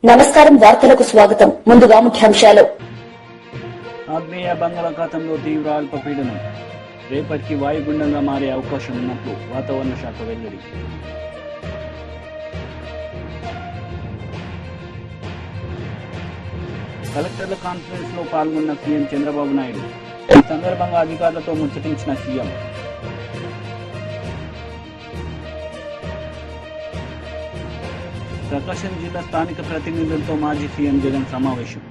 నమస్కారం, వార్తలకు స్వాగతం. ముందుగా ముఖ్యాంశాలు. ఆగ్నేయ బంగాళాఖాతంలో తీవ్ర అల్పపీడనం రేపటికి వాయుగుండంగా మారే అవకాశం ఉన్నట్లు వాతావరణ శాఖ వెల్లడి. కలెక్టర్ల కాన్ఫరెన్స్ లో పాల్గొన్న సీఎం చంద్రబాబు నాయుడు. ఈ సందర్భంగా అధికారులతో ముచ్చటించిన సీఎం. ప్రకాశం జిల్లా స్థానిక ప్రతినిధులతో మాజీ సీఎం జగన్ సమావేశం.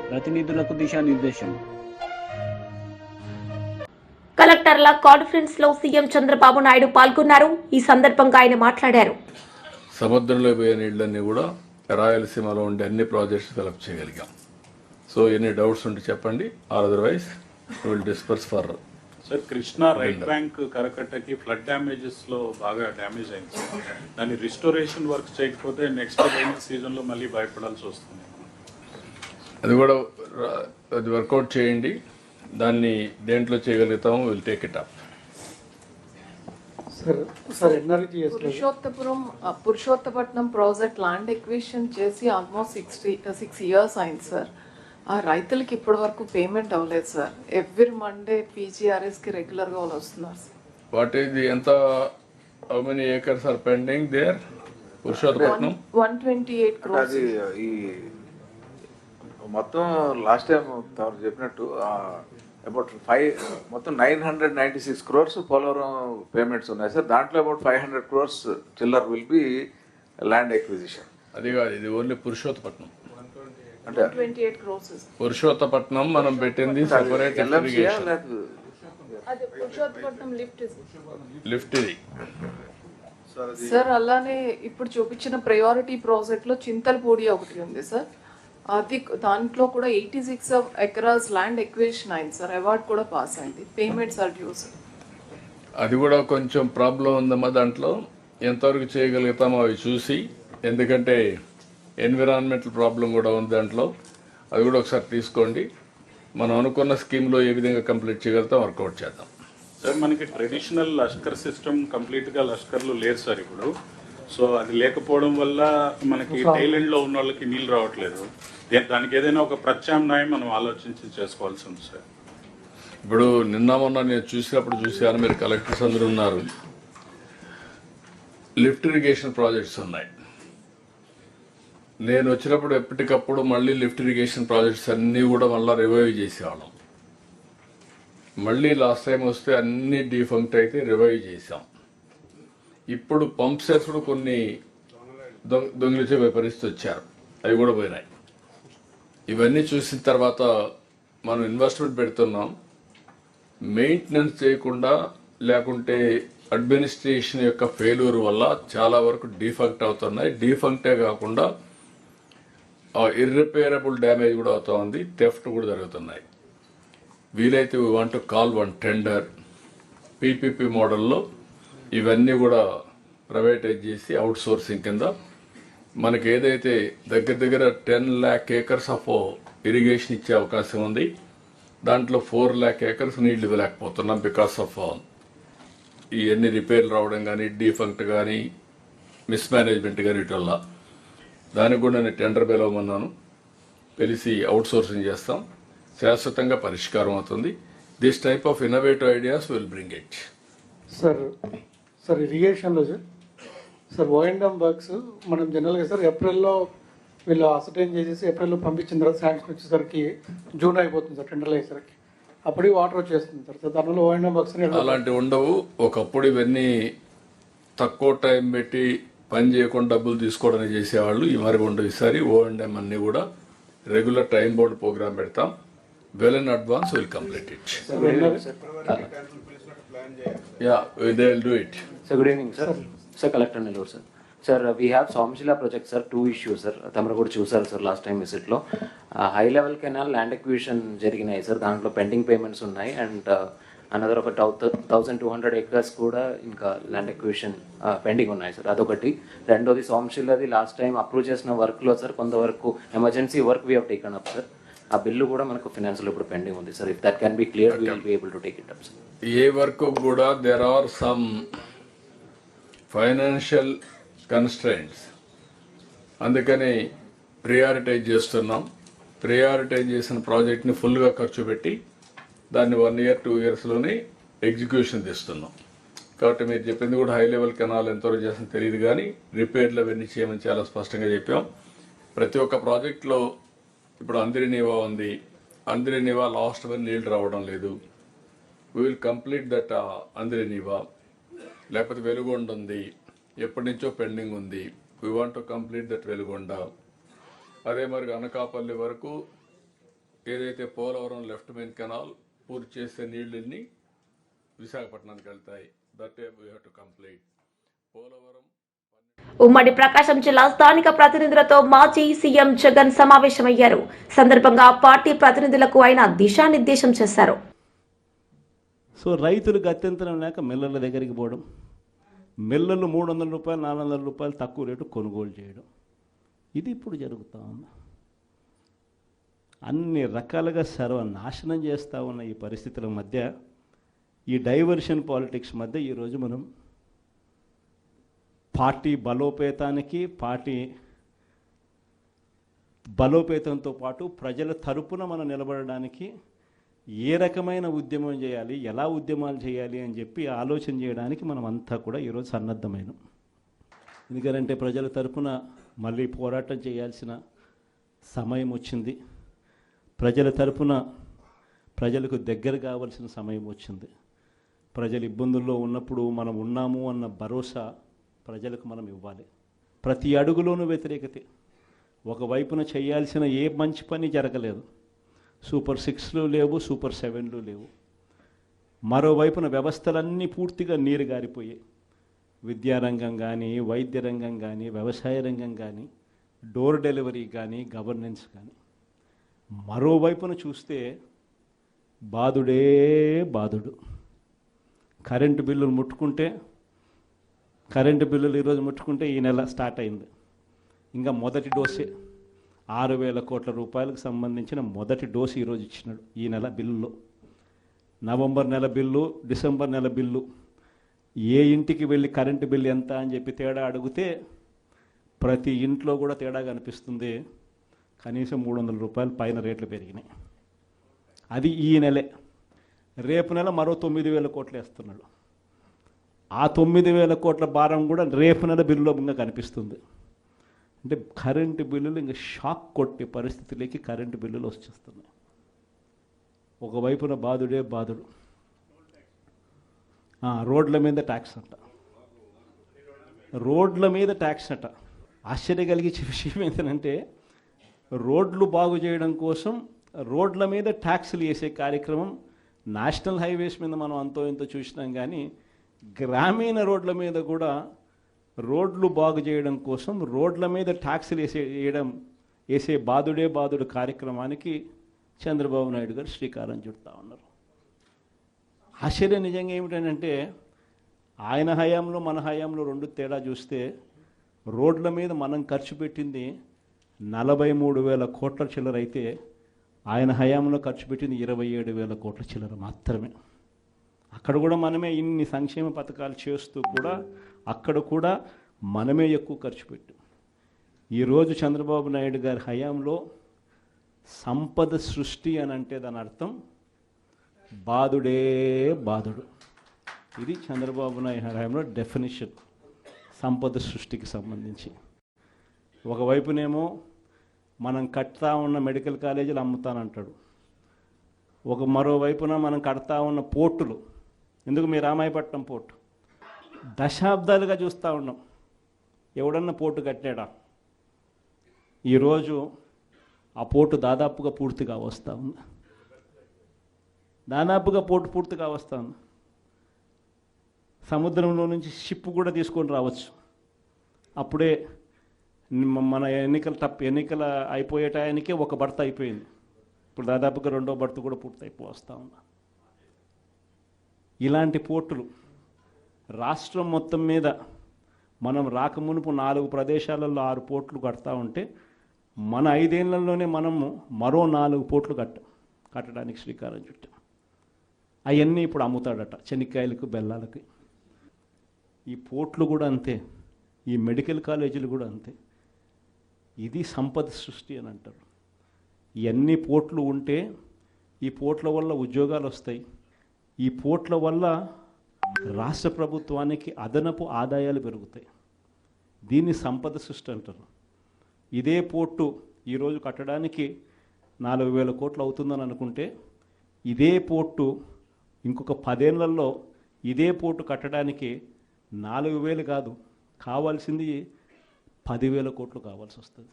ప్రతినిధులకు దిశానిర్దేశం. కలెక్టర్ల కాన్ఫరెన్స్ లో సీఎం చంద్రబాబు నాయుడు పాల్గొన్నారు. ఈ సందర్భంగా ఆయన మాట్లాడారు. సముద్రంలో పోయే నీళ్ళన్నీ కూడా రాయలసీమలో ఉండే అన్ని ప్రాజెక్ట్స్ డెవలప్ చేయగలిగాం. సో ఎనీ డౌట్స్ ఉంటే చెప్పండి, or otherwise will disperse for. Sir, Krishna right bank కరకట్టకి ఫ్లడ్ డ్యామేజెస్ లో బాగా డ్యామేజ్ అయింది సార్. దాన్ని రిస్టోరేషన్ వర్క్ చేయకపోతే నెక్స్ట్ రైనింగ్ సీజన్ లో మళ్ళీ భయపడాల్సి వస్తుంది. అది కూడా అది వర్కౌట్ చేయండి. దాన్ని దేంట్లో చేయగలుగుతాము, will take it up. Purushottapatnam project land acquisition చేసి ఆల్మోస్ట్ 6 years అయింది సార్. ఆ రైతులకి ఇప్పటి వరకు పేమెంట్ అవ్వలేదు సార్. ఎవ్రీ మండే పీజీఆర్ఎస్ కి రెగ్యులర్ గా వాళ్ళు వస్తున్నారు సార్. వాట్ ఈస్ ది ఎంత, how many acres are pending there? Purushottapatnam 128 crores. ఈ మొత్తం లాస్ట్ టైం తమరు చెప్పినట్టు అబౌట్ 996 crores పోలవరం పేమెంట్స్ ఉన్నాయి సార్. దాంట్లో అబౌట్ 500 crores చిల్లర్ విల్ బి ల్యాండ్ ఎక్విజిషన్. అది కాదు, ఇది ఓన్లీ పురుషోత్తపట్నం. అంటే 128 crores. పురుషోత్తపట్నం మనం పెట్టింది సెపరేట్ అది పురుషోత్తపట్నం లిఫ్ట్ ఇది సార్. అలానే ఇప్పుడు చూపించిన ప్రయారిటీ ప్రాజెక్ట్ లో చింతలపూడి ఒకటి ఉంది సార్. అది దాంట్లో కూడా 86 acres ల్యాండ్ ఎక్విజిషన్ అయింది సార్. అవార్డ్ కూడా పాస్ అయింది. Payments are due sir. అది కూడా కొంచెం ప్రాబ్లం ఉందమ్మా. దాంట్లో ఎంతవరకు చేయగలుగుతామో అవి చూసి, ఎందుకంటే ఎన్విరాన్మెంటల్ ప్రాబ్లం కూడా ఉంది దాంట్లో. అది కూడా ఒకసారి తీసుకోండి. మనం అనుకున్న స్కీమ్లో ఏ విధంగా కంప్లీట్ చేయగలుగుతాం వర్కౌట్ చేద్దాం. సార్, మనకి ట్రెడిషనల్ లష్కర్ సిస్టమ్ కంప్లీట్ గా లష్కర్లు లేరు సార్ ఇప్పుడు. సో అది లేకపోవడం వల్ల మనకి టైలెండ్ లో ఉన్న వాళ్ళకి నీళ్ళు రావట్లేదు. దానికి ఏదైనా ఒక ప్రత్యామ్నాయం మనం ఆలోచించి చేసుకోవాల్సి ఉంది సార్. ఇప్పుడు నిన్న మొన్న నేను చూశాను, మీరు కలెక్టర్స్ అందరూ ఉన్నారు. లిఫ్ట్ ఇరిగేషన్ ప్రాజెక్ట్స్ ఉన్నాయి. నేను వచ్చినప్పుడు ఎప్పటికప్పుడు మళ్ళీ లిఫ్ట్ ఇరిగేషన్ ప్రాజెక్ట్స్ అన్నీ కూడా మళ్ళీ రివైవ్ చేసేవాళ్ళం. మళ్ళీ లాస్ట్ టైం వస్తే అన్నీ డీఫంక్ట్ అయితే రివైవ్ చేసాం. ఇప్పుడు పంప్ సెట్స్ కూడా కొన్ని దొంగిలించే పరిస్థితి వచ్చారు, అవి కూడా పోయినాయి. ఇవన్నీ చూసిన తర్వాత మనం ఇన్వెస్ట్మెంట్ పెడుతున్నాం. మెయింటెనెన్స్ చేయకుండా, లేకుంటే అడ్మినిస్ట్రేషన్ యొక్క ఫెయిల్యూర్ వల్ల చాలా వరకు డీఫంక్ట్ అవుతున్నాయి. డీఫంక్టే కాకుండా ఇర్రిపేరబుల్ డ్యామేజ్ కూడా అవుతా ఉంది, థెఫ్ట్ కూడా జరుగుతున్నాయి. వీలైతే we want to call one tender PPP మోడల్లో ఇవన్నీ కూడా ప్రైవేటైజ్ చేసి అవుట్ సోర్సింగ్ కింద మనకి ఏదైతే దగ్గర 10 lakh acres ఆఫ్ ఇరిగేషన్ ఇచ్చే అవకాశం ఉంది. దాంట్లో 4 lakh acres నీళ్ళు ఇవ్వలేకపోతున్నాం బికాస్ ఆఫ్ ఇవన్నీ రిపేర్లు రావడం కానీ, డీఫంక్ట్ కానీ, మిస్మేనేజ్మెంట్ కానీ వీటి వల్ల. దానికి కూడా నేను టెండర్ పిలవమన్నాను. పిలిచి అవుట్ సోర్సింగ్ చేస్తాం. శాశ్వతంగా పరిష్కారం అవుతుంది. This type of innovative ideas will bring it. Sir ఇరిగేషన్లో సార్ ఓఎండ్ఎం వర్క్స్ మనం జనరల్గా సార్ ఏప్రిల్లో వీళ్ళు అసర్టైన్ చేసేసి ఏప్రిల్లో పంపించిన తర్వాత శాంక్షన్ వచ్చేసరికి జూన్ అయిపోతుంది సార్. టెండర్లు అయ్యేసరికి అప్పటికి వాటర్ వచ్చేస్తుంది సార్. సో దానివల్ల ఓఎండ్ఎం వర్క్స్ అలాంటివి ఉండవు. ఒకప్పుడు ఇవన్నీ తక్కువ టైం పెట్టి పని చేయకుండా డబ్బులు తీసుకోవడానికి చేసేవాళ్ళు. ఈ మరి ఉండవు. ఈసారి ఓఎండ్ఎం అన్నీ కూడా రెగ్యులర్ టైం బోర్డ్ ప్రోగ్రామ్ పెడతాం. Well in advance will complete it. Yeah, they will do it. Sir, good evening, sir. Sir, Collector Nellore, sir. Sir, we have Somashila project, sir. 2 issues, sir. Tamaru kuda chusaru, sir, last time visit lo. High level canal land acquisition jariginayi, sir. Dantlo pending payments unnayi and another ఒక 1200 acres కూడా ఇంకా land acquisition pending ఉన్నాయి sir. అదొకటి. రెండోది సోమశిలది last time approve చేసిన వర్క్లో sir కొంతవరకు emergency work we have taken up sir. ఆ బిల్లు కూడా మనకు ఫైనాన్స్లో ఇప్పుడు పెండింగ్ ఉంది sir. If that can be clear we will be able to take it up sir. ఏ వర్క్ కూడా there are some financial constraints. అందుకని ప్రియారిటైజ్ చేస్తున్నాం. ప్రియారిటైజ్ చేసిన ప్రాజెక్ట్ని ఫుల్గా ఖర్చు పెట్టి దాన్ని 1 year 2 yearsలోనే ఎగ్జిక్యూషన్ తెస్తున్నాం. కాబట్టి మీరు చెప్పింది కూడా హై లెవెల్ కెనాల్ ఎంతవరకు చేస్తుందో తెలియదు, కానీ రిపేర్లు అవన్నీ చేయమని చాలా స్పష్టంగా చెప్పాం. ప్రతి ఒక్క ప్రాజెక్టులో ఇప్పుడు అందిరినీవా ఉంది. అందిరినీవా లాస్ట్ వన్ నీళ్ళు రావడం లేదు. వీ విల్ కంప్లీట్ దట్ అందిరినీవా. లేకపోతే వెలుగొండ ఉంది, ఎప్పటి నుంచో పెండింగ్ ఉంది. We want to complete that Veligonda. అదే మరి అనకాపల్లి వరకు ఏదైతే పోలవరం లెఫ్ట్ మెయిన్ కెనాల్ పూర్తి చేసే నీళ్ళని విశాఖపట్నానికి వెళ్తాయి. That we have to complete. Polavaram ఉమ్మడి ప్రకాశం జిల్లా స్థానిక ప్రతినిధులతో మాజీ సీఎం జగన్ సమావేశమయ్యారు. సందర్భంగా పార్టీ ప్రతినిధులకు ఆయన దిశానిర్దేశం చేశారు. సో రైతులు గత్యంతరం లేక మిల్లర్ల దగ్గరికి పోవడం, మిల్లర్లు 300 రూపాయలు 400 రూపాయలు తక్కువ రేటు కొనుగోలు చేయడం, ఇది ఇప్పుడు జరుగుతూ ఉంది. అన్ని రకాలుగా సర్వనాశనం చేస్తూ ఉన్న ఈ పరిస్థితుల మధ్య, ఈ డైవర్షన్ పాలిటిక్స్ మధ్య ఈరోజు మనం పార్టీ బలోపేతంతో పాటు ప్రజల తరపున మనం నిలబడడానికి ఏ రకమైన ఉద్యమం చేయాలి, ఎలా ఉద్యమాలు చేయాలి అని చెప్పి ఆలోచన చేయడానికి మనం అంతా కూడా ఈరోజు సన్నద్ధమైనాం. ఎందుకంటే ప్రజల తరపున మళ్ళీ పోరాటం చేయాల్సిన సమయం వచ్చింది. ప్రజల తరపున ప్రజలకు దగ్గర కావాల్సిన సమయం వచ్చింది. ప్రజలు ఇబ్బందుల్లో ఉన్నప్పుడు మనం ఉన్నాము అన్న భరోసా ప్రజలకు మనం ఇవ్వాలి. ప్రతి అడుగులోనూ వ్యతిరేకతే. ఒకవైపున చేయాల్సిన ఏ మంచి పని జరగలేదు. సూపర్ 6లు లేవు, సూపర్ 7లు లేవు. మరోవైపున వ్యవస్థలన్నీ పూర్తిగా నీరు గారిపోయాయి. విద్యారంగం కానీ, వైద్య రంగం కానీ, వ్యవసాయ రంగం కానీ, డోర్ డెలివరీ కానీ, గవర్నెన్స్ కానీ. మరోవైపున చూస్తే బాధుడే బాధుడు. కరెంటు బిల్లులు ఈరోజు ముట్టుకుంటే ఈ నెల స్టార్ట్ అయింది. ఇంకా మొదటి డోసే 6,000 కోట్ల రూపాయలకు సంబంధించిన మొదటి డోసు ఈరోజు ఇచ్చినాడు ఈ నెల బిల్లులో. నవంబర్ నెల బిల్లు, డిసెంబర్ నెల బిల్లు, ఏ ఇంటికి వెళ్ళి కరెంటు బిల్లు ఎంత అని చెప్పి తేడా అడిగితే ప్రతి ఇంట్లో కూడా తేడా కనిపిస్తుంది. కనీసం 300 రూపాయలు పైన రేట్లు పెరిగినాయి. అది ఈ నెలే. రేపు నెల మరో 9,000 కోట్లు వేస్తున్నాడు. ఆ 9,000 కోట్ల భారం కూడా రేపు నెల బిల్లులో ఇంకా కనిపిస్తుంది. అంటే కరెంటు బిల్లులు ఇంకా షాక్ కొట్టే పరిస్థితిలోకి కరెంటు బిల్లులు వచ్చేస్తున్నాయి. ఒకవైపున బాధుడే బాధుడు. రోడ్ల మీద ట్యాక్స్ అంట. ఆశ్చర్య కలిగించే విషయం ఏంటంటే, రోడ్లు బాగు చేయడం కోసం రోడ్ల మీద ట్యాక్సులు వేసే కార్యక్రమం నేషనల్ హైవేస్ మీద మనం అంతో ఎంతో చూసినాం, కానీ గ్రామీణ రోడ్ల మీద కూడా రోడ్లు బాగు చేయడం కోసం రోడ్ల మీద ట్యాక్సులు వేసే బాధుడే బాధుడు కార్యక్రమానికి చంద్రబాబు నాయుడు గారు శ్రీకారం చుడతా ఉన్నారు. ఆశ్చర్యం నిజంగా ఏమిటంటే, ఆయన హయాంలో మన హయాంలో 2 తేడా చూస్తే, రోడ్ల మీద మనం ఖర్చు పెట్టింది 43,000 కోట్ల చిల్లర అయితే ఆయన హయాంలో ఖర్చు పెట్టింది 27,000 కోట్ల చిల్లర మాత్రమే. అక్కడ కూడా మనమే ఇన్ని సంక్షేమ పథకాలు చేస్తూ కూడా అక్కడ కూడా మనమే ఎక్కువ ఖర్చు పెట్టాం. ఈరోజు చంద్రబాబు నాయుడు గారి హయాంలో సంపద సృష్టి అని అంటే దాని అర్థం బాధుడే బాధుడు. ఇది చంద్రబాబు నాయుడు హయాంలో డెఫినిషన్ సంపద సృష్టికి సంబంధించి. ఒకవైపునేమో మనం కడతా ఉన్న మెడికల్ కాలేజీలు అమ్ముతానంటాడు. మరోవైపున మనం కడతా ఉన్న పోర్టులు, ఎందుకు మీ రామాయపట్నం పోర్టు దశాబ్దాలుగా చూస్తూ ఉన్నాం. ఎవడన్నా పోర్టు కట్టాడా? ఈరోజు ఆ పోర్టు దాదాపుగా పూర్తిగా వస్తూ ఉంది. పోర్టు పూర్తిగా వస్తూ ఉంది. సముద్రంలో నుంచి షిప్ కూడా తీసుకొని రావచ్చు. అప్పుడే మన ఎన్నికల అయిపోయే టయానికే 1 బర్త్ అయిపోయింది. ఇప్పుడు దాదాపుగా 2వ బర్త్ కూడా పూర్తయిపోస్తూ ఉంది. ఇలాంటి పోర్టులు రాష్ట్రం మొత్తం మీద మనం రాకమునుపు 4 ప్రదేశాలలో 6 పోర్టులు కడతా ఉంటే, మన 5 ఏళ్లలోనే మనము మరో 4 పోర్టులు కట్టడానికి శ్రీకారం చుట్టాం. అవన్నీ ఇప్పుడు అమ్ముతాడట చెనిక్కాయలకు, బెల్లాలకి. ఈ పోర్టులు కూడా అంతే, ఈ మెడికల్ కాలేజీలు కూడా అంతే. ఇది సంపద సృష్టి అని అంటారు. ఇవన్నీ పోర్ట్లు ఉంటే ఈ పోర్ట్ల వల్ల ఉద్యోగాలు వస్తాయి, ఈ పోర్ట్ల వల్ల రాష్ట్ర ప్రభుత్వానికి అదనపు ఆదాయాలు పెరుగుతాయి. దీన్ని సంపద సృష్టి అంటారు. ఇదే పోర్టు ఈరోజు కట్టడానికి 4,000 కోట్లు అవుతుందని అనుకుంటే ఇదే పోర్టు ఇంకొక 10 ఏళ్లలో ఇదే పోర్టు కట్టడానికి 4,000 కాదు, కావాల్సింది 10,000 కోట్లు కావాల్సి వస్తుంది.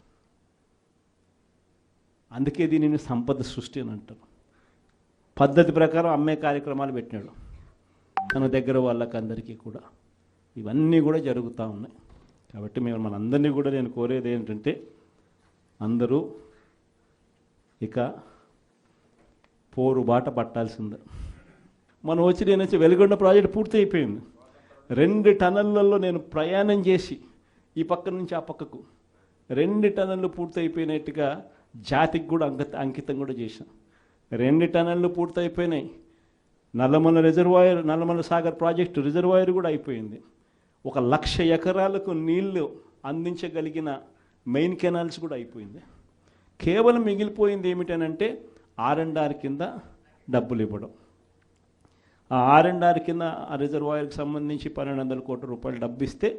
అందుకే దీనిని సంపద సృష్టి అని అంటారు. పద్ధతి ప్రకారం అమ్మే కార్యక్రమాలు పెట్టినాడు తన దగ్గర వాళ్ళకి అందరికీ కూడా. ఇవన్నీ కూడా జరుగుతూ ఉన్నాయి. కాబట్టి మేము మనందరినీ కూడా నేను కోరేది ఏంటంటే అందరూ ఇక పోరు బాట పట్టాల్సిందే. మనం నేను వెలుగొండ ప్రాజెక్ట్ పూర్తి అయిపోయింది. 2 టన్నెళ్లలో నేను ప్రయాణం చేసి ఈ పక్క నుంచి ఆ పక్కకు 2 టన్నెళ్ళు పూర్తి అయిపోయినట్టుగా జాతికి కూడా అంకితం కూడా చేశాం. 2 టన్నెళ్ళు పూర్తి అయిపోయినాయి. Nallamala reservoir, Nallamala Sagar project reservoir కూడా అయిపోయింది. 1,00,000 ఎకరాలకు నీళ్లు అందించగలిగిన మెయిన్ కెనాల్స్ కూడా అయిపోయింది. కేవలం మిగిలిపోయింది ఏమిటనంటే R&R కింద డబ్బులు ఇవ్వడం. ఆ R&R కింద ఆ రిజర్వాయర్కి సంబంధించి 1,200 కోట్ల రూపాయలు డబ్బు ఇస్తే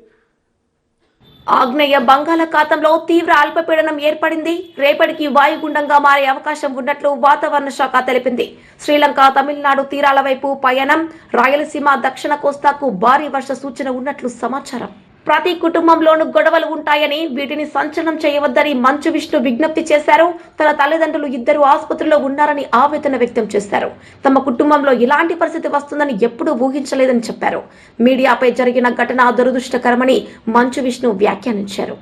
ఆగ్నేయ బంగాళాఖాతంలో తీవ్ర అల్పపీడనం ఏర్పడింది. రేపటికి వాయుగుండంగా మారే అవకాశం ఉన్నట్లు వాతావరణ శాఖ తెలిపింది. శ్రీలంక, తమిళనాడు తీరాల వైపు పయనం, రాయలసీమ, దక్షిణ కోస్తాకు భారీ వర్ష సూచన ఉన్నట్లు సమాచారం. ప్రతి కుటుంబంలోనూ గొడవలు ఉంటాయని, వీటిని సంచలనం చేయవద్దని మంచు విష్ణు విజ్ఞప్తి చేశారు. తన తల్లిదండ్రులు 2 ఆసుపత్రిలో ఉన్నారని ఆవేదన వ్యక్తం చేశారు. తమ కుటుంబంలో ఇలాంటి పరిస్థితి వస్తుందని ఎప్పుడూ ఊహించలేదని చెప్పారు. మీడియాపై జరిగిన ఘటన దురదృష్టకరమని మంచు విష్ణు వ్యాఖ్యానించారు.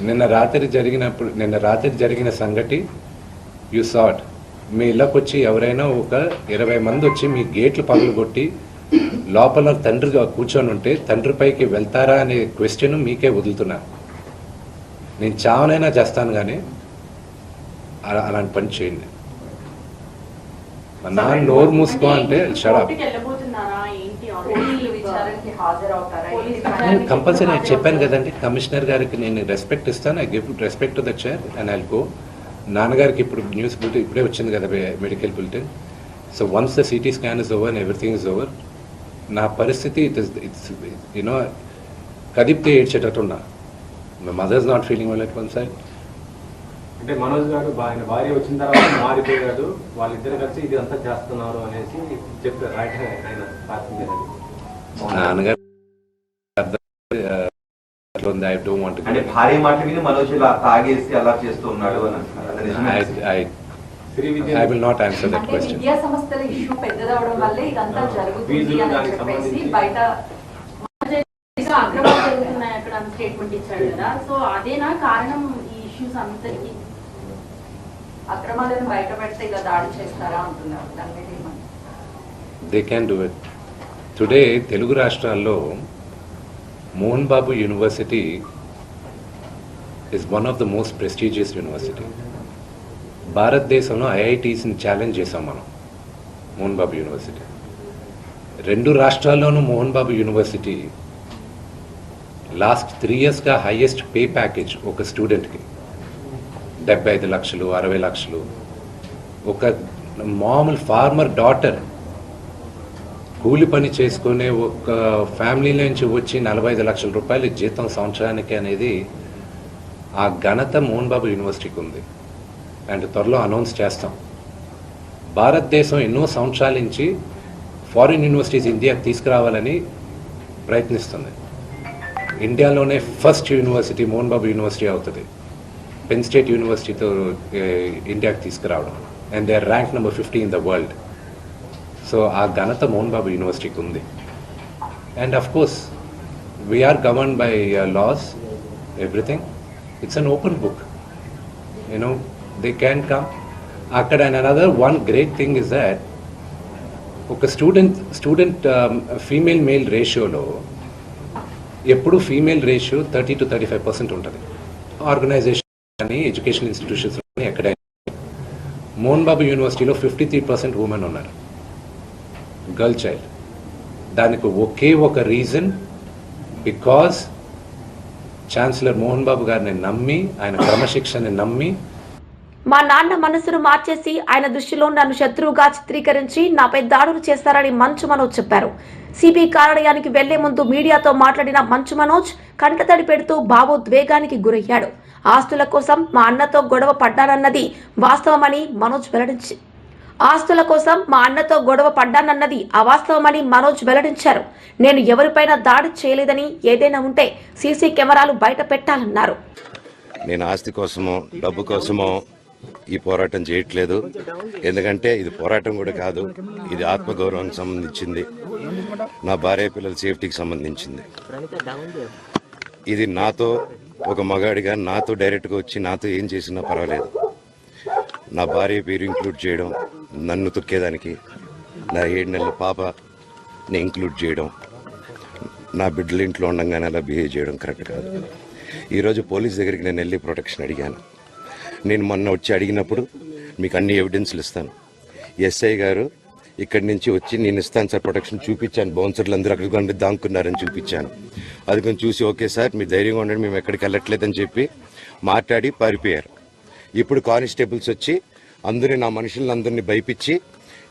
నిన్న రాత్రి జరిగిన సంగతి యూ సాట్. మీ ఇళ్ళకి వచ్చి ఎవరైనా ఒక 20 మంది వచ్చి మీ గేట్లు పగలగొట్టి లోపల తండ్రిగా కూర్చొని ఉంటే తండ్రిపైకి వెళ్తారా అనే క్వశ్చన్ మీకే వదులుతున్నా. నేను చావనైనా చేస్తాను కానీ అలాంటి పని చేయండి. మా నాన్న నోరు మూసుకో అంటే షడప్. కంపల్సరీ నేను చెప్పాను కదండి, కమిషనర్ గారికి నేను రెస్పెక్ట్ ఇస్తాను. I give respect to the chair and I'll go. నాన్నగారికి ఇప్పుడు న్యూస్ బులెటిన్ ఇప్పుడే వచ్చింది కదా, medical bulletin. So once the CT scan is over and everything is over, నా పరిస్థితి ఇట్స్ యూనో కదిపితే ఏడ్చేటట్టున్నా. My mother is not feeling well at one side. అంటే మనోజ్ గారు ఆయన భార్య వచ్చిన తర్వాత మారిపోయాడు, వాళ్ళిద్దరు కలిసి ఇది అంతా చేస్తున్నారు అనేసి చెప్పారు. నాన్నగారు భార్య మాట విని మనోజ్ తాగేసి అలా చేస్తున్నాడు అని. I will not answer that question. విద్యా సంస్థల ఇష్యూ పెద్దదవడం వల్లే ఇదంతా జరుగుతుంది అని చెప్పేసి బయట అక్రమాలు జరుగుతున్నాయి అక్కడ స్టేట్మెంట్ ఇచ్చాడు కదా. సో అదేనా కారణం ఈ ఇష్యూస్ అంతటికి? అక్రమాలను బయట పెడితే ఇక దాడి చేస్తారా అంటున్నారు. దాని మీద ఏమని? They can do it. Today Telugu రాష్ట్రాల్లో Mohan Babu university is one of the most prestigious university. భారతదేశంలో ఐఐటీస్ని ఛాలెంజ్ చేసాం మనం మోహన్ బాబు యూనివర్సిటీ. 2 రాష్ట్రాల్లోనూ మోహన్ బాబు యూనివర్సిటీ లాస్ట్ 3 yearsగా హైయెస్ట్ పే ప్యాకేజ్ ఒక స్టూడెంట్కి 75 లక్షలు 60 లక్షలు. ఒక మామూలు ఫార్మర్ డాటర్ కూలి పని చేసుకునే ఒక ఫ్యామిలీ నుంచి వచ్చి 45 లక్షల రూపాయలు జీతం సంవత్సరానికి అనేది ఆ ఘనత మోహన్ బాబు యూనివర్సిటీకి ఉంది. అండ్ త్వరలో అనౌన్స్ చేస్తాం. భారతదేశం ఎన్నో సంవత్సరాల నుంచి ఫారిన్ యూనివర్సిటీస్ ఇండియాకి తీసుకురావాలని ప్రయత్నిస్తుంది. ఇండియాలోనే first university Mohan Babu university అవుతుంది. పెన్ స్టేట్ యూనివర్సిటీతో ఇండియాకి తీసుకురావడం. And they are rank number 50 in the world. So ఆ ఘనత మోహన్ బాబు యూనివర్సిటీకి ఉంది. And of course we are govern by laws, everything. It's an open book, you know they can come అక్కడ. And another one great thing is that ఒక student female male రేషియోలో ఎప్పుడు female ratio 30 to 35% ఉంటుంది. Organisation కానీ ఎడ్యుకేషన్ ఇన్స్టిట్యూషన్స్ కానీ ఎక్కడైనా మోహన్ బాబు యూనివర్సిటీలో 53% women ఉన్నారు, గర్ల్ చైల్డ్. దానికి ఒకే ఒక reason, because chancellor Mohan Babu గారిని నమ్మి, ఆయన క్రమశిక్షణని నమ్మి. మా నాన్న మనసును మార్చేసి ఆయన దృష్టిలో నన్ను శత్రువుగా చిత్రీకరించి నాపై దాడులు చేస్తారని మంచు మనోజ్ చెప్పారు. సిబి కార్యాలయానికి వెళ్లే ముందు మీడియాతో మాట్లాడిన మంచు మనోజ్ కంటతడి పెడుతూ భావోద్వేగానికి గురయ్యాడు. ఆస్తుల కోసం మా అన్నతో గొడవ పడ్డానన్నది వాస్తవమని మనోజ్ వెల్లడించారు. ఆస్తుల కోసం మా అన్నతో గొడవ పడ్డానన్నది అవాస్తవమని మనోజ్ వెల్లడించారు. నేను ఎవరిపైన దాడి చేయలేదని, ఏదైనా ఉంటే సీసీ కెమెరాలు బయట పెట్టాలన్నారు. నేను ఆస్తి కోసమో డబ్బు కోసమో ఈ పోరాటం చేయట్లేదు. ఎందుకంటే ఇది పోరాటం కూడా కాదు, ఇది ఆత్మగౌరవానికి సంబంధించింది, నా భార్య పిల్లల సేఫ్టీకి సంబంధించింది. ఇది నాతో ఒక మగాడిగా నాతో డైరెక్ట్గా వచ్చి నాతో ఏం చేసినా పర్వాలేదు. నా భార్య పేరు ఇంక్లూడ్ చేయడం, నన్ను తొక్కేదానికి, నా 7 నెలల పాపని ఇంక్లూడ్ చేయడం, నా బిడ్డల ఇంట్లో ఉండగానే అలా బిహేవ్ చేయడం కరెక్ట్ కాదు. ఈరోజు పోలీస్ దగ్గరికి నేను వెళ్ళి ప్రొటెక్షన్ అడిగాను. నేను మొన్న వచ్చి అడిగినప్పుడు మీకు అన్ని ఎవిడెన్స్లు ఇస్తాను, ఎస్ఐ గారు ఇక్కడి నుంచి వచ్చి నేను ఇస్తాను సార్ ప్రొటెక్షన్ చూపించాను, బౌన్సర్లు అందరూ అక్కడికి దాక్కున్నారని చూపించాను. అది కొంచెం చూసి ఓకే సార్ మీరు ధైర్యంగా ఉండండి, మేము ఎక్కడికి వెళ్ళట్లేదని చెప్పి మాట్లాడి పారిపోయారు. ఇప్పుడు కానిస్టేబుల్స్ వచ్చి అందరినీ, నా మనుషులను అందరినీ భయపించి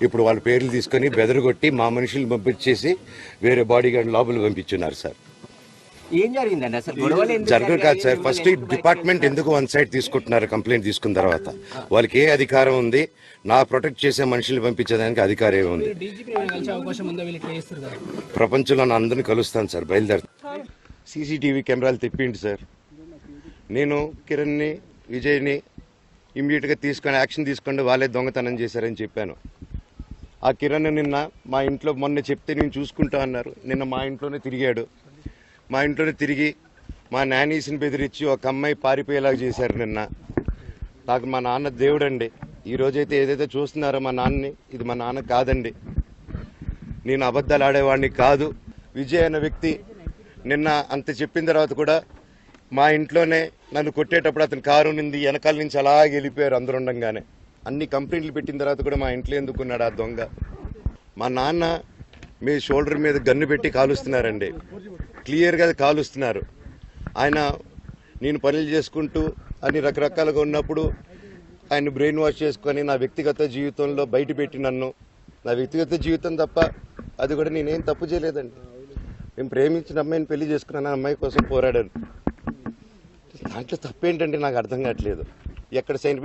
ఇప్పుడు వాళ్ళ పేర్లు తీసుకొని బెదరగొట్టి మా మనుషులను పంపించేసి వేరే బాడీ గార్డ్ లోపల పంపించున్నారు సార్. ఏం జరిగిందండి అసలు? గొడవలు జరగదు కాదు సార్. ఫస్ట్ డిపార్ట్మెంట్ ఎందుకు వన్ సైడ్ తీసుకుంటున్నారు? కంప్లైంట్ తీసుకున్న తర్వాత వాళ్ళకి ఏ అధికారం ఉంది? నా ప్రొటెక్ట్ చేసే మనుషులు పంపించేదానికి అధికారం ఏముంది? ప్రపంచంలో నా అందరినీ కలుస్తాను సార్, బయలుదేరుతాను. సీసీటీవీ కెమెరాలు తెప్పిండి సార్. నేను కిరణ్ని, విజయ్ని ఇమ్మీడియట్గా తీసుకొని యాక్షన్ తీసుకోండి, వాళ్ళే దొంగతనం చేశారని చెప్పాను. ఆ కిరణ్ నిన్న మా ఇంట్లో మొన్న చెప్తే నేను చూసుకుంటా అన్నారు. నిన్న మా ఇంట్లోనే తిరిగాడు. మా ఇంట్లోనే తిరిగి మా నానీస్ని బెదిరించి ఒక అమ్మాయి పారిపోయేలాగా చేశారు నిన్న. నాకు మా నాన్న దేవుడండి. ఈరోజైతే ఏదైతే చూస్తున్నారో మా నాన్నని, ఇది మా నాన్న కాదండి. నేను అబద్ధాలు ఆడేవాడిని కాదు. విజయ్ అనే వ్యక్తి నిన్న అంత చెప్పిన తర్వాత కూడా మా ఇంట్లోనే నన్ను కొట్టేటప్పుడు అతను కారు నింది వెనకాల నుంచి అలా వెళ్ళిపోయారు అందరు ఉండగానే. అన్ని కంప్లైంట్లు పెట్టిన తర్వాత కూడా మా ఇంట్లో ఎందుకున్నాడు ఆ దొంగ? మా నాన్న మీ షోల్డర్ మీద గన్ను పెట్టి కాలుస్తున్నారండి, క్లియర్గా కాలుస్తున్నారు. ఆయన నేను పనులు చేసుకుంటూ అన్ని రకరకాలుగా ఉన్నప్పుడు ఆయన బ్రెయిన్ వాష్ చేసుకొని నా వ్యక్తిగత జీవితంలో బయట పెట్టి నన్ను, నా వ్యక్తిగత జీవితం తప్ప అది కూడా నేనేం తప్పు చేయలేదండి. నేను ప్రేమించిన అమ్మాయిని పెళ్లి చేసుకున్నాను, అమ్మాయి కోసం పోరాడాను. దాంట్లో తప్పేంటంటే నాకు అర్థం కావట్లేదు. ఎక్కడ సైన్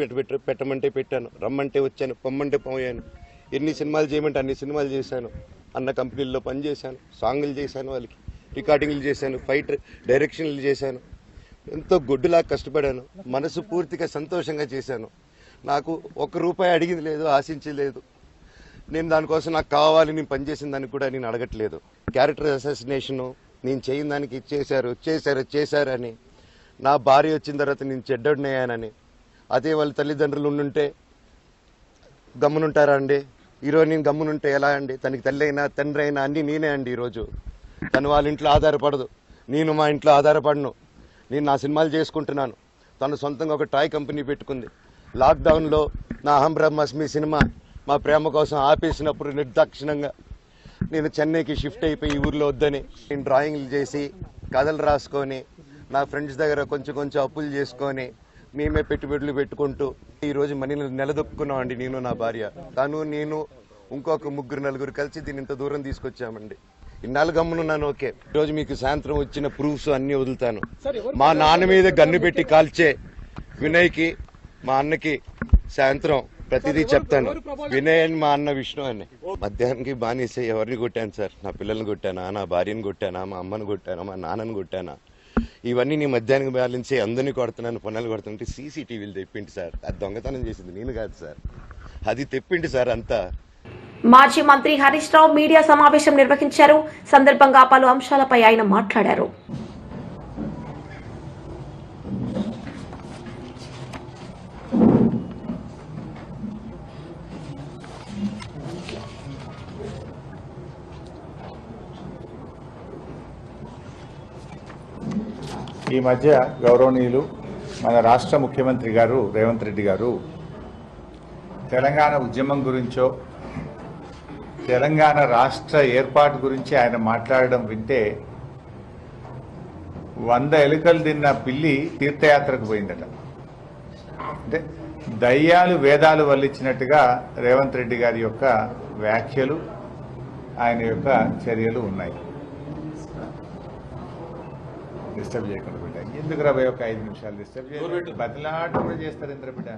పెట్టమంటే పెట్టాను, రమ్మంటే వచ్చాను, పొమ్మంటే పోయాను. ఎన్ని సినిమాలు చేయమంటే అన్ని సినిమాలు చేశాను. అన్న కంపెనీల్లో పనిచేశాను, సాంగులు చేశాను, వాళ్ళకి రికార్డింగ్లు చేశాను, ఫైట్ డైరెక్షన్లు చేశాను. ఎంతో గొడ్డులాగా కష్టపడాను, మనసు పూర్తిగా సంతోషంగా చేశాను. నాకు ₹1 అడిగింది లేదు, ఆశించలేదు. నేను దానికోసం నాకు కావాలి, నేను పనిచేసిన దానికి కూడా నేను అడగట్లేదు. క్యారెక్టర్ అసాసినేషను నేను చేయని దానికి చేశారని, నా భార్య వచ్చిన తర్వాత నేను చెడ్డడినయ్యానని. అదే వాళ్ళ తల్లిదండ్రులు ఉండుంటే గమ్మునుంటారా అండి? ఈరోజు నేను గమ్మునుంటే ఎలా అండి? తనకి తల్లి అయినా తండ్రి అయినా అన్నీ నేనే అండి. ఈరోజు తను వాళ్ళ ఇంట్లో ఆధారపడదు, నేను మా ఇంట్లో ఆధారపడను. నేను నా సినిమాలు చేసుకుంటున్నాను. తను సొంతంగా ఒక టాయ్ కంపెనీ పెట్టుకుంది. లాక్డౌన్లో నా అహం బ్రహ్మాస్మి సినిమా మా ప్రేమ కోసం ఆపేసినప్పుడు నిర్దాక్షిణంగా నేను చెన్నైకి షిఫ్ట్ అయిపోయి ఈ ఊర్లో వద్దని నేను డ్రాయింగ్లు చేసి కథలు రాసుకొని నా ఫ్రెండ్స్ దగ్గర కొంచెం అప్పులు చేసుకొని మేమే పెట్టుబడులు పెట్టుకుంటూ ఈరోజు మనీని నిలదొక్కున్నామండి. నేను, నా భార్య, తను, నేను, ఇంకొక 3-4 కలిసి దీన్ని ఇంత దూరం తీసుకొచ్చామండి. ఇన్నాళ్ళు గమ్మునున్నాను. ఓకే, ఈరోజు మీకు సాయంత్రం వచ్చిన ప్రూఫ్స్ అన్నీ వదులుతాను. మా నాన్న మీద గన్ను పెట్టి కాల్చే వినయ్కి, మా అన్నకి సాయంత్రం ప్రతిదీ చెప్తాను. వినయ్ అని మా అన్న, విష్ణు అని. మధ్యాహ్నానికి బానిసే ఎవరిని కొట్టాను సార్? నా పిల్లల్ని కొట్టానా, నా భార్యను కొట్టానా, మా అమ్మని కొట్టానా, మా నాన్నని కొట్టానా? ఇవన్నీ నీ మధ్యాహ్నం బ్యాలెన్సే అందరినీ కొడుతున్నాను, పనులు కొడుతుంటే సీసీటీవీలు తెప్పిండి సార్. అది దొంగతనం చేసింది నేను కాదు సార్, అది తెప్పిండి సార్ అంతా. మాజీ మంత్రి హరీష్ రావు మీడియా సమావేశం నిర్వహించారు. సందర్భంగా పలు అంశాలపై ఆయన మాట్లాడారు. ఈ మధ్య గౌరవనీయులు మన రాష్ట్ర ముఖ్యమంత్రి గారు రేవంత్ రెడ్డి గారు తెలంగాణ ఉద్యమం గురించో తెలంగాణ రాష్ట్ర ఏర్పాటు గురించి ఆయన మాట్లాడడం వింటే 100 ఎలుకలు తిన్న పిల్లి తీర్థయాత్రకు పోయిందట. అంటే దయ్యాలు వేదాలు వల్లించినట్టుగా రేవంత్ రెడ్డి గారి యొక్క వ్యాఖ్యలు, ఆయన యొక్క చర్యలు ఉన్నాయి. డిస్టర్బ్ చేయకుండా బిడ్డ, ఎందుకు రాబోయే ఒక 5 నిమిషాలు డిస్టర్బ్ చేయాలి, బతిలాట కూడా చేస్తారు ఇంద్ర బిడ్డ.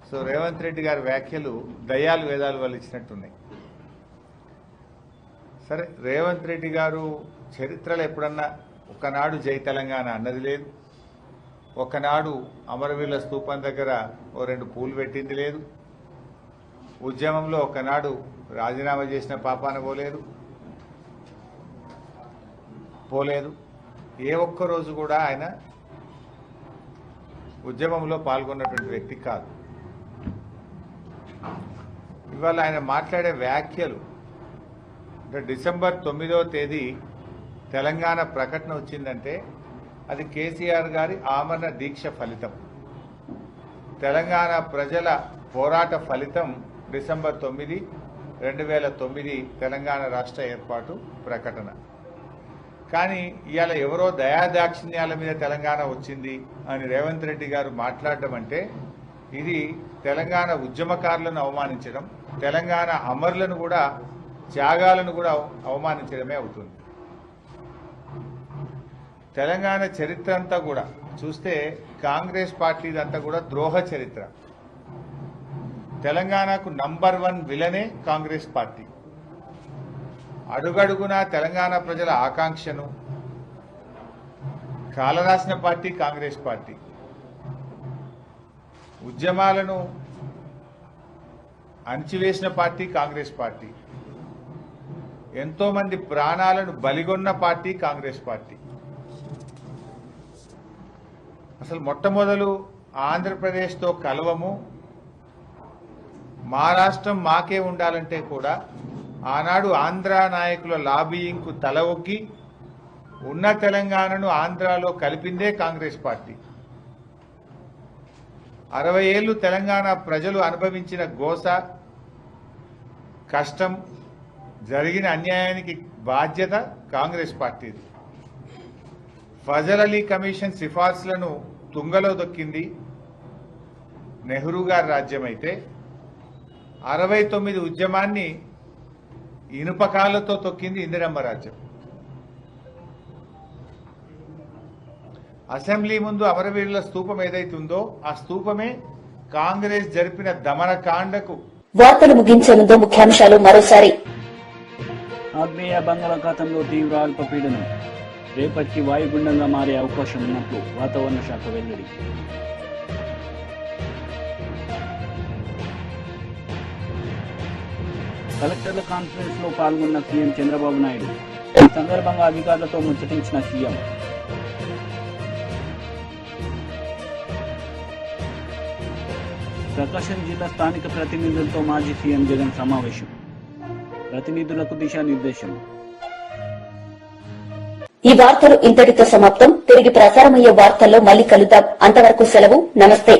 సో రేవంత్ రెడ్డి గారి వ్యాఖ్యలు దయ్యాలు వేదాలు వల్లించినట్టున్నాయి. సరే, రేవంత్ రెడ్డి గారు చరిత్రలో ఎప్పుడన్నా ఒకనాడు జై తెలంగాణ అన్నది లేదు, ఒకనాడు అమరవీరుల స్తూపం దగ్గర 2 పూలు పెట్టింది లేదు, ఉద్యమంలో ఒకనాడు రాజీనామా చేసిన పాపాన పోలేదు. ఏ ఒక్క రోజు కూడా ఆయన ఉద్యమంలో పాల్గొన్నటువంటి వ్యక్తి కాదు. ఇవాళ ఆయన మాట్లాడే వ్యాఖ్యలు, అంటే డిసెంబర్ 9వ తేదీ తెలంగాణ ప్రకటన వచ్చిందంటే అది కేసీఆర్ గారి ఆమరణ దీక్ష ఫలితం, తెలంగాణ ప్రజల పోరాట ఫలితం. డిసెంబర్ 9, 2009 తెలంగాణ రాష్ట్ర ఏర్పాటు ప్రకటన. కానీ ఇవాళ ఎవరో దయాదాక్షిణ్యాల మీద తెలంగాణ వచ్చింది అని రేవంత్ రెడ్డి గారు మాట్లాడడం అంటే ఇది తెలంగాణ ఉద్యమకారులను అవమానించడం, తెలంగాణ అమరులను కూడా, త్యాగాలను కూడా అవమానించడమే అవుతుంది. తెలంగాణ చరిత్ర అంతా కూడా చూస్తే కాంగ్రెస్ పార్టీదంతా కూడా ద్రోహ చరిత్ర. తెలంగాణకు నంబర్ 1 విలనే కాంగ్రెస్ పార్టీ. అడుగడుగునా తెలంగాణ ప్రజల ఆకాంక్షను కాలరాసిన పార్టీ కాంగ్రెస్ పార్టీ. ఉద్యమాలను అణచివేసిన పార్టీ కాంగ్రెస్ పార్టీ. ఎంతో మంది ప్రాణాలను బలిగొన్న పార్టీ కాంగ్రెస్ పార్టీ. అసలు మొట్టమొదలు ఆంధ్రప్రదేశ్తో కలవము, మా రాష్ట్రం మాకే ఉండాలంటే కూడా ఆనాడు ఆంధ్ర నాయకుల లాబీయింగ్కు తల ఒగ్గి ఉన్న తెలంగాణను ఆంధ్రాలో కలిపిందే కాంగ్రెస్ పార్టీ. 60 ఏళ్లు తెలంగాణ ప్రజలు అనుభవించిన గోస, కష్టం, జరిగిన అన్యాయానికి బాధ్యత కాంగ్రెస్ పార్టీది. ఫజల్ అలీ కమిషన్ సిఫార్సులను తుంగలో దొక్కింది నెహ్రూ గారి రాజ్యం అయితే 69 ఉద్యమాన్ని ఇనుపకాలతో తొక్కింది ఇందిరమ్మ రాజ్యం. అసెంబ్లీ ముందు అమరవీరుల స్తూపం ఏదైతే ఉందో ఆ స్తూపమే కాంగ్రెస్ జరిపిన దమనకాండకు. వార్తలు ముగించే ముందు ముఖ్యాంశాలు మరోసారి. ఆగ్నేయ బంగాళాఖాతంలో తీవ్ర అల్పపీడనం, రేపటికి వాయుగుండంగా మారే అవకాశం ఉన్నట్లు వాతావరణ శాఖ వెల్లడి. కలెక్టర్ల కాన్ఫరెన్స్ లో పాల్గొన్న సీఎం చంద్రబాబు నాయుడు. ఈ సందర్భంగా అధికారులతో ముచ్చటించిన సీఎం. ప్రకాశం జిల్లా స్థానిక ప్రతినిధులతో మాజీ సీఎం జగన్ సమావేశం. ప్రతినిధులకు దిశానిర్దేశం. ఈ వార్తలు ఇంతటితో సమాప్తం. తిరిగి ప్రసారమయ్యే వార్తల్లో మళ్ళీ కలుద్దాం. అంతవరకు సెలవు. నమస్తే.